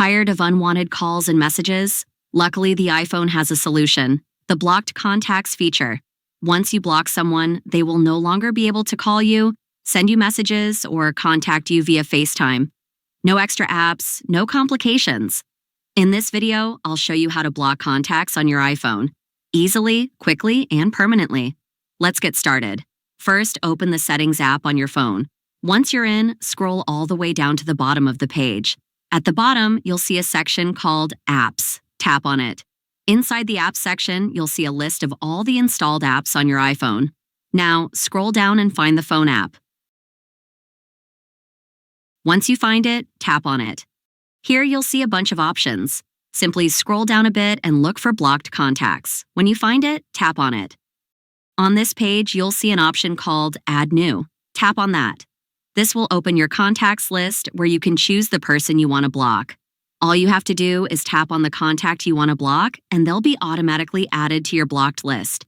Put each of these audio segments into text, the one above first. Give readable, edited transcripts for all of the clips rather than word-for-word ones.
Tired of unwanted calls and messages? Luckily, the iPhone has a solution: the blocked contacts feature. Once you block someone, they will no longer be able to call you, send you messages, or contact you via FaceTime. No extra apps, no complications. In this video, I'll show you how to block contacts on your iPhone, easily, quickly, and permanently. Let's get started. First, open the Settings app on your phone. Once you're in, scroll all the way down to the bottom of the page. At the bottom, you'll see a section called Apps. Tap on it. Inside the Apps section, you'll see a list of all the installed apps on your iPhone. Now, scroll down and find the phone app. Once you find it, tap on it. Here you'll see a bunch of options. Simply scroll down a bit and look for blocked contacts. When you find it, tap on it. On this page, you'll see an option called Add New. Tap on that. This will open your contacts list where you can choose the person you want to block. All you have to do is tap on the contact you want to block, and they'll be automatically added to your blocked list.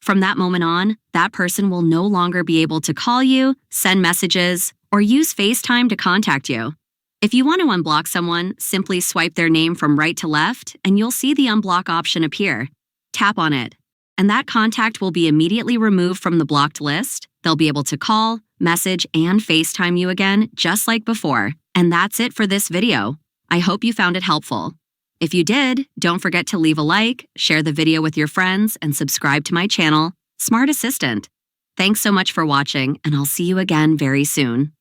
From that moment on, that person will no longer be able to call you, send messages, or use FaceTime to contact you. If you want to unblock someone, simply swipe their name from right to left, and you'll see the unblock option appear. Tap on it, and that contact will be immediately removed from the blocked list. They'll be able to call, message, and FaceTime you again, just like before. And that's it for this video. I hope you found it helpful. If you did, don't forget to leave a like, share the video with your friends, and subscribe to my channel, Smart Assistant. Thanks so much for watching, and I'll see you again very soon.